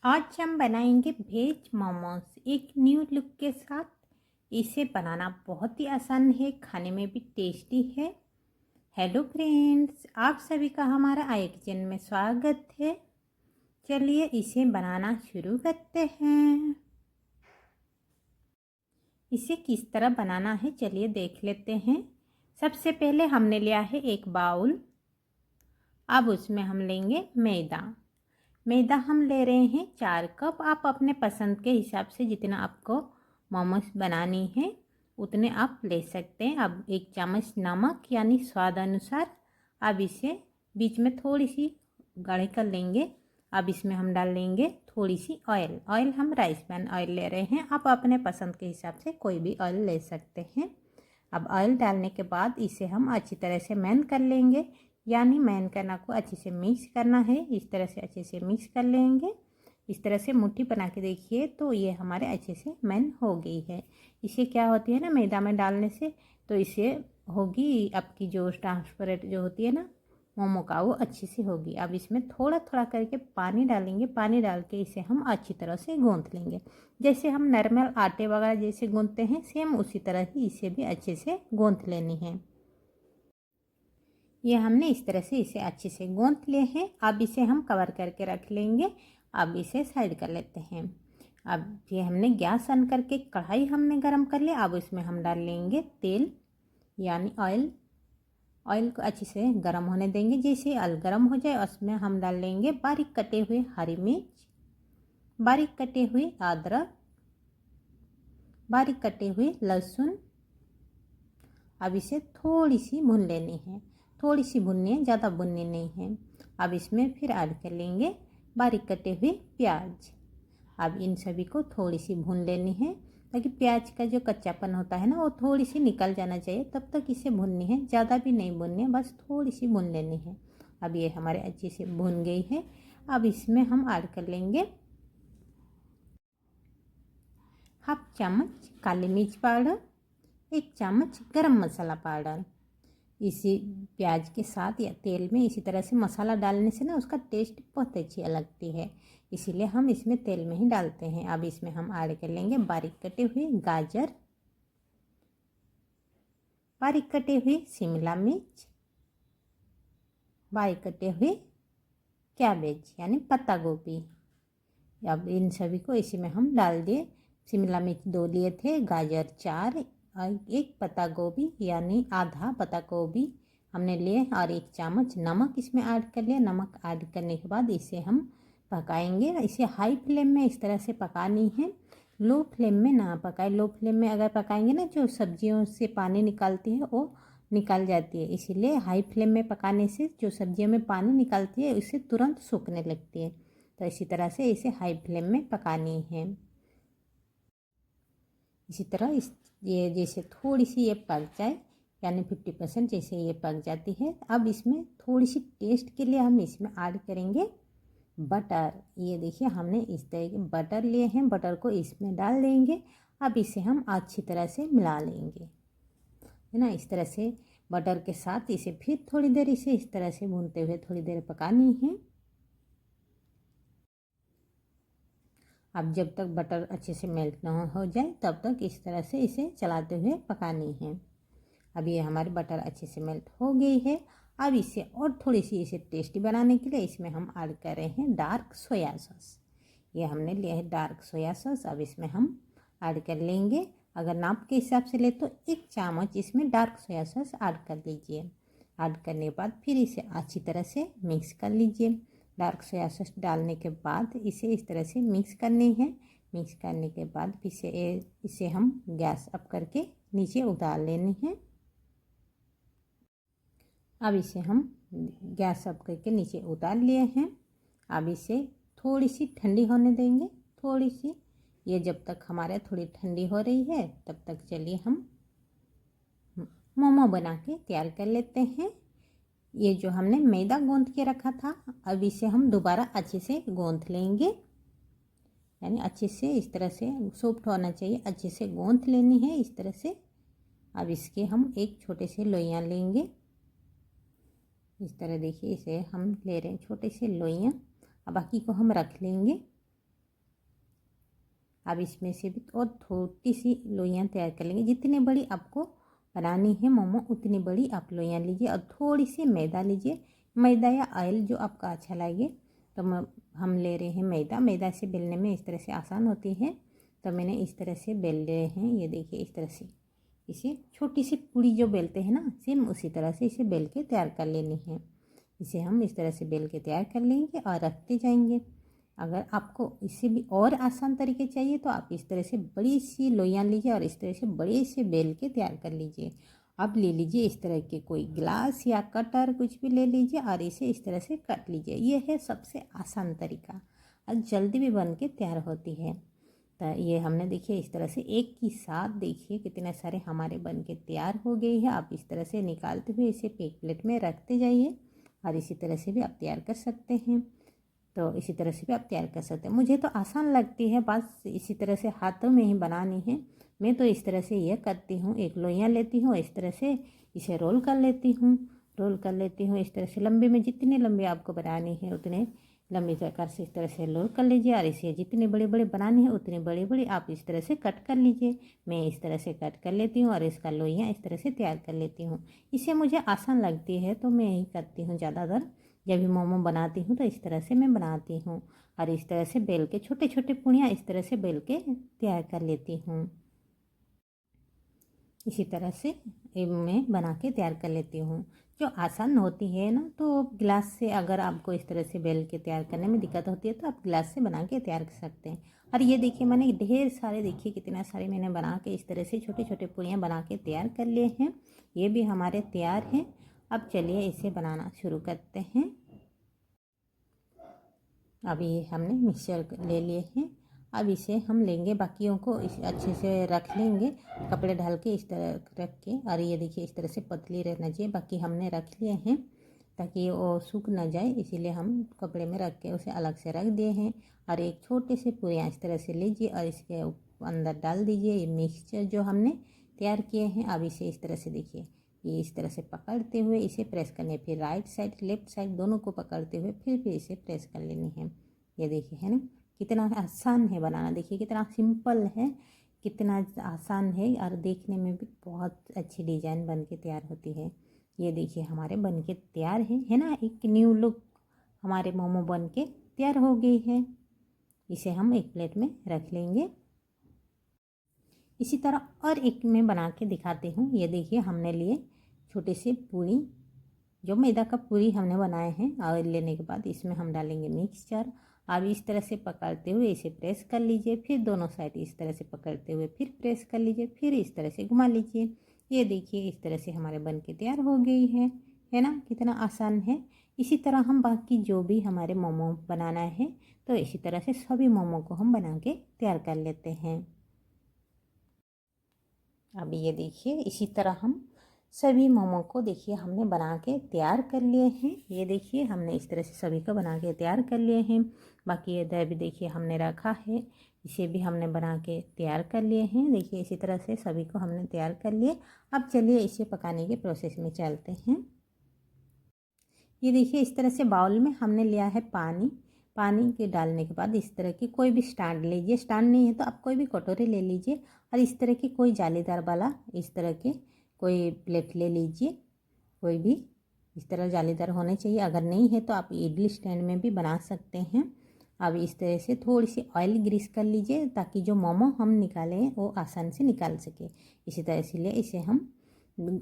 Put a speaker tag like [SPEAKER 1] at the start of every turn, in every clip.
[SPEAKER 1] आज हम बनाएंगे वेज मोमोज एक न्यू लुक के साथ। इसे बनाना बहुत ही आसान है, खाने में भी टेस्टी है। हेलो फ्रेंड्स, आप सभी का हमारा आई किचन में स्वागत है। चलिए इसे बनाना शुरू करते हैं। इसे किस तरह बनाना है चलिए देख लेते हैं। सबसे पहले हमने लिया है एक बाउल। अब उसमें हम लेंगे मैदा। मैदा हम ले रहे हैं 4 कप। आप अपने पसंद के हिसाब से जितना आपको मोमोज बनानी है उतने आप ले सकते हैं। अब 1 चम्मच नमक यानी स्वाद अनुसार। अब इसे बीच में थोड़ी सी गाढ़ी कर लेंगे। अब इसमें हम डाल लेंगे थोड़ी सी ऑयल। ऑयल हम राइस ब्रान ऑयल ले रहे हैं, आप अपने पसंद के हिसाब से कोई भी ऑयल ले सकते हैं। अब ऑयल डालने के बाद इसे हम अच्छी तरह से मैन कर लेंगे, यानी मैन करना को अच्छे से मिक्स करना है। इस तरह से अच्छे से मिक्स कर लेंगे। इस तरह से मुट्ठी बना के देखिए तो ये हमारे अच्छे से मैन हो गई है। इसे क्या होती है ना, मैदा में डालने से तो इसे होगी आपकी जो ट्रांसपेरेंट जो होती है ना मोमो का, वो अच्छी से होगी। अब इसमें थोड़ा थोड़ा करके पानी डालेंगे। पानी डाल के इसे हम अच्छी तरह से गूंथ लेंगे। जैसे हम नॉर्मल आटे वगैरह जैसे गूंथते हैं सेम उसी तरह ही इसे भी अच्छे से गूंथ लेनी है। ये हमने इस तरह से इसे अच्छे से गूंथ लिए हैं। अब इसे हम कवर करके रख लेंगे। अब इसे साइड कर लेते हैं। अब ये हमने गैस ऑन करके कढ़ाई हमने गरम कर लिया। अब इसमें हम डाल लेंगे तेल यानी ऑयल। ऑयल को अच्छे से गरम होने देंगे। जैसे ऑयल गरम हो जाए उसमें हम डाल लेंगे बारीक कटे हुए हरी मिर्च, बारीक कटे हुए अदरक, बारीक कटे हुए लहसुन। अब इसे थोड़ी सी भून लेनी है। थोड़ी सी भुननी है, ज़्यादा भुननी नहीं है। अब इसमें फिर ऐड कर लेंगे बारीक कटे हुए प्याज। अब इन सभी को थोड़ी सी भून लेनी है ताकि प्याज का जो कच्चापन होता है ना वो थोड़ी सी निकल जाना चाहिए। तब तक इसे भूननी है, ज़्यादा भी नहीं भूननी है, बस थोड़ी सी भून लेनी है। अब ये हमारे अच्छे से भून गई है। अब इसमें हम ऐड कर लेंगे 1/2 चम्मच काली मिर्च पाउडर, 1 चम्मच गरम मसाला पाउडर। इसी प्याज के साथ या तेल में इसी तरह से मसाला डालने से ना उसका टेस्ट बहुत अच्छी लगती है, इसीलिए हम इसमें तेल में ही डालते हैं। अब इसमें हम ऐड कर लेंगे बारीक कटे हुए गाजर, बारीक कटे हुए शिमला मिर्च, बारीक कटे हुए कैबेज यानी पत्ता गोभी। अब इन सभी को इसी में हम डाल दिए। शिमला मिर्च 2 लिए थे, गाजर 4 और 1 पत्ता गोभी यानी आधा पत्ता गोभी हमने लिए और 1 चम्मच नमक इसमें ऐड कर लिया। नमक ऐड करने के बाद इसे हम पकाएंगे। इसे हाई फ्लेम में इस तरह से पकानी है, लो फ्लेम में ना पकाए। लो फ्लेम में अगर पकाएंगे ना जो सब्जियों से पानी निकालती है वो निकल जाती है, इसीलिए हाई फ्लेम में पकाने से जो सब्जियों में पानी निकलती है उससे तुरंत सूखने लगती है। तो इसी तरह से इसे हाई फ्लेम में पकानी है। इसी तरह ये जैसे थोड़ी सी ये पक जाए यानी 50% जैसे ये पक जाती है। अब इसमें थोड़ी सी टेस्ट के लिए हम इसमें ऐड करेंगे बटर। ये देखिए हमने इस तरह के बटर लिए हैं, बटर को इसमें डाल देंगे। अब इसे हम अच्छी तरह से मिला लेंगे, है ना। इस तरह से बटर के साथ इसे फिर थोड़ी देर इसे इस तरह से भूनते हुए थोड़ी देर पकानी है। अब जब तक बटर अच्छे से मेल्ट ना हो जाए तब तक इस तरह से इसे चलाते हुए पकानी है। अब ये हमारी बटर अच्छे से मेल्ट हो गई है। अब इसे और थोड़ी सी इसे टेस्टी बनाने के लिए इसमें हम ऐड कर रहे हैं डार्क सोया सॉस। ये हमने लिया है डार्क सोया सॉस। अब इसमें हम ऐड कर लेंगे, अगर नाप के हिसाब से ले तो 1 चम्मच इसमें डार्क सोया सॉस ऐड कर लीजिए। ऐड करने के बाद फिर इसे अच्छी तरह से मिक्स कर लीजिए। डार्क सोया सॉस डालने के बाद इसे इस तरह से मिक्स करनी है। मिक्स करने के बाद फिर इसे हम गैस अप करके नीचे उतार लेनी है। अब इसे हम गैस अप करके नीचे उतार लिए हैं। अब इसे थोड़ी सी ठंडी होने देंगे, थोड़ी सी। ये जब तक हमारे थोड़ी ठंडी हो रही है तब तक चलिए हम मोमो बना के तैयार कर लेते हैं। ये जो हमने मैदा गूंथ के रखा था अब इसे हम दोबारा अच्छे से गूंथ लेंगे, यानी अच्छे से इस तरह से सॉफ्ट होना चाहिए, अच्छे से गूंथ लेनी है इस तरह से। अब इसके हम एक छोटे से लोइयाँ लेंगे। इस तरह देखिए इसे हम ले रहे हैं छोटे से लोइयाँ। अब बाकी को हम रख लेंगे। अब इसमें से भी और छोटी सी लोइयाँ तैयार कर लेंगे। जितनी बड़ी आपको बनानी है मोमो उतनी बड़ी आप लोइयाँ लीजिए और थोड़ी सी मैदा लीजिए, मैदा या ऑयल जो आपका अच्छा लगे। तो हम ले रहे हैं मैदा। मैदा से बेलने में इस तरह से आसान होती है, तो मैंने इस तरह से बेल रहे हैं। ये देखिए इस तरह से इसे छोटी सी पूड़ी जो बेलते हैं ना, सेम उसी तरह से इसे बेल के तैयार कर लेनी है। इसे हम इस तरह से बेल के तैयार कर लेंगे और रखते जाएंगे। अगर आपको इससे भी और आसान तरीके चाहिए तो आप इस तरह से बड़ी सी लोइयाँ लीजिए और इस तरह से बड़े से बेल के तैयार कर लीजिए। अब ले लीजिए इस तरह के कोई ग्लास या कटर कुछ भी ले लीजिए और इसे इस तरह से काट लीजिए। ये है सबसे आसान तरीका और जल्दी भी बन के तैयार होती है। तो ये हमने देखिए इस तरह से एक ही साथ देखिए कितने सारे हमारे बन के तैयार हो गई है। आप इस तरह से निकालते हुए इसे एक प्लेट में रखते जाइए और इसी तरह से भी आप तैयार कर सकते हैं। तो इसी तरह से भी आप तैयार कर सकते हैं। मुझे तो आसान लगती है, बस इसी तरह से हाथों में ही बनानी है। मैं तो इस तरह से ये करती हूँ, एक लोइयाँ लेती हूँ, इस तरह से इसे रोल कर लेती हूँ। इस तरह से लंबे में जितने लंबे आपको बनानी है उतने लंबी प्रकार से इस तरह से रोल कर लीजिए और इसे जितने बड़े बड़े बनाने हैं उतने बड़े बड़े आप इस तरह से कट कर लीजिए। मैं इस तरह से कट कर लेती हूँ और इसका लोइयाँ इस तरह से तैयार कर लेती हूँ। इसे मुझे आसान लगती है तो मैं यही करती हूँ ज़्यादातर। जब भी मोमो बनाती हूँ तो इस तरह से मैं बनाती हूँ और इस तरह से बेल के छोटे छोटे पूड़ियाँ इस तरह से बेल के तैयार कर लेती हूँ। इसी तरह से मैं बना के तैयार कर लेती हूँ। जो आसान होती है ना, तो गिलास से अगर आपको इस तरह से बेल के तैयार करने में दिक्कत होती है तो आप गिलास से बना के तैयार कर सकते हैं। और ये देखिए मैंने ढेर सारे, देखिए कितना सारे मैंने बना के इस तरह से छोटे छोटे पूड़ियाँ बना के तैयार कर लिए हैं। ये भी हमारे तैयार हैं। अब चलिए इसे बनाना शुरू करते हैं। अभी हमने मिक्सचर ले लिए हैं। अब इसे हम लेंगे, बाकियों को इस अच्छे से रख लेंगे, कपड़े डाल के इस तरह रख के। और ये देखिए इस तरह से पतली रहना चाहिए, बाकी हमने रख लिए हैं ताकि वो सूख ना जाए, इसीलिए हम कपड़े में रख के उसे अलग से रख दिए हैं। और एक छोटे से पूरियाँ इस तरह से लीजिए और इसके अंदर डाल दीजिए ये मिक्सचर जो हमने तैयार किए हैं। अब इसे इस तरह से देखिए, ये इस तरह से पकड़ते हुए इसे प्रेस करने, फिर राइट साइड लेफ्ट साइड दोनों को पकड़ते हुए फिर इसे प्रेस कर लेनी है। ये देखिए है ना कितना आसान है बनाना, देखिए कितना सिंपल है, कितना आसान है और देखने में भी बहुत अच्छी डिज़ाइन बन के तैयार होती है। ये देखिए हमारे बन के तैयार है ना, एक न्यू लुक हमारे मोमो बन के तैयार हो गई है। इसे हम एक प्लेट में रख लेंगे। इसी तरह और एक मैं बना के दिखाती हूँ। ये देखिए हमने लिए छोटे से पूरी, जो मैदा का पूरी हमने बनाए हैं, और लेने के बाद इसमें हम डालेंगे मिक्सचर। अब इस तरह से पकड़ते हुए इसे प्रेस कर लीजिए, फिर दोनों साइड इस तरह से पकड़ते हुए फिर प्रेस कर लीजिए, फिर इस तरह से घुमा लीजिए। ये देखिए इस तरह से हमारे बन के तैयार हो गई है ना, कितना आसान है। इसी तरह हम बाकी जो भी हमारे मोमो बनाना है तो इसी तरह से सभी मोमो को हम बना के तैयार कर लेते हैं। अब ये देखिए इसी तरह हम सभी मोमो को देखिए हमने बना के तैयार कर लिए हैं। ये देखिए हमने इस तरह से सभी को बना के तैयार कर लिए हैं। बाकी ये इधर भी देखिए हमने रखा है, इसे भी हमने बना के तैयार कर लिए हैं। देखिए इसी तरह से सभी को हमने तैयार कर लिए। अब चलिए इसे पकाने के प्रोसेस में चलते हैं। ये देखिए इस तरह से बाउल में हमने लिया है पानी। पानी के डालने के बाद इस तरह की कोई भी स्टैंड लीजिए, स्टैंड नहीं है तो आप कोई भी कटोरी ले लीजिए और इस तरह की कोई जालीदार वाला इस तरह के कोई प्लेट ले लीजिए, कोई भी इस तरह जालीदार होने चाहिए। अगर नहीं है तो आप इडली स्टैंड में भी बना सकते हैं। अब इस तरह से थोड़ी सी ऑयल ग्रीस कर लीजिए ताकि जो मोमो हम निकालें वो आसान से निकाल सके। इसी तरह से लिए इसे हम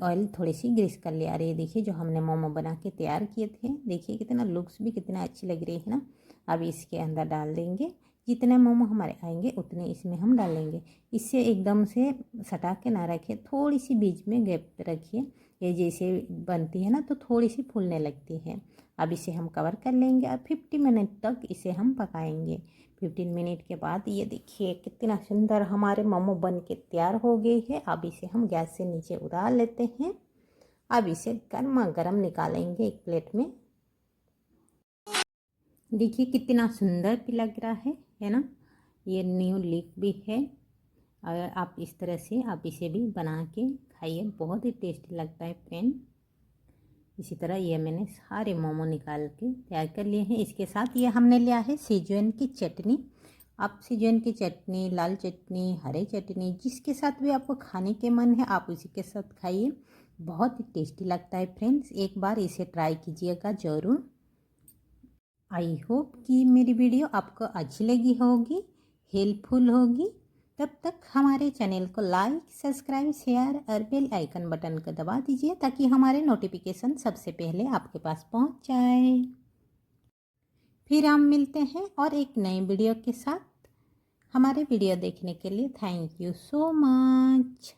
[SPEAKER 1] ऑयल थोड़ी सी ग्रीस कर लिया। अरे ये देखिए जो हमने मोमो बना के तैयार किए थे, देखिए कितना लुक्स भी कितना अच्छी लग रही है ना। अब इसके अंदर डाल देंगे, जितने मोमो हमारे आएंगे उतने इसमें हम डालेंगे। इससे एकदम से सटा के ना रखें, थोड़ी सी बीच में गैप रखिए। ये जैसे बनती है ना तो थोड़ी सी फूलने लगती है। अब इसे हम कवर कर लेंगे और 50 मिनट तक इसे हम पकाएंगे। 15 मिनट के बाद ये देखिए कितना सुंदर हमारे मोमो बन के तैयार हो गई है। अब इसे हम गैस से नीचे उतार लेते हैं। अब इसे गर्मा गर्म निकालेंगे एक प्लेट में। देखिए कितना सुंदर भी लग रहा है ना, ये न्यू लुक भी है। अगर आप इस तरह से आप इसे भी बना के खाइए, बहुत ही टेस्टी लगता है फ्रेंड। इसी तरह ये मैंने सारे मोमो निकाल के तैयार कर लिए हैं। इसके साथ ये हमने लिया है सेजवान की चटनी, आप सीजन की चटनी, लाल चटनी, हरे चटनी, जिसके साथ भी आपको खाने के मन है आप उसी के साथ खाइए। बहुत ही टेस्टी लगता है फ्रेंड्स, एक बार इसे ट्राई कीजिएगा ज़रूर। आई होप कि मेरी वीडियो आपको अच्छी लगी होगी, हेल्पफुल होगी। तब तक हमारे चैनल को लाइक, सब्सक्राइब, शेयर और बेल आइकन बटन को दबा दीजिए ताकि हमारे नोटिफिकेशन सबसे पहले आपके पास पहुंच जाए। फिर हम मिलते हैं और एक नई वीडियो के साथ। हमारे वीडियो देखने के लिए थैंक यू सो मच।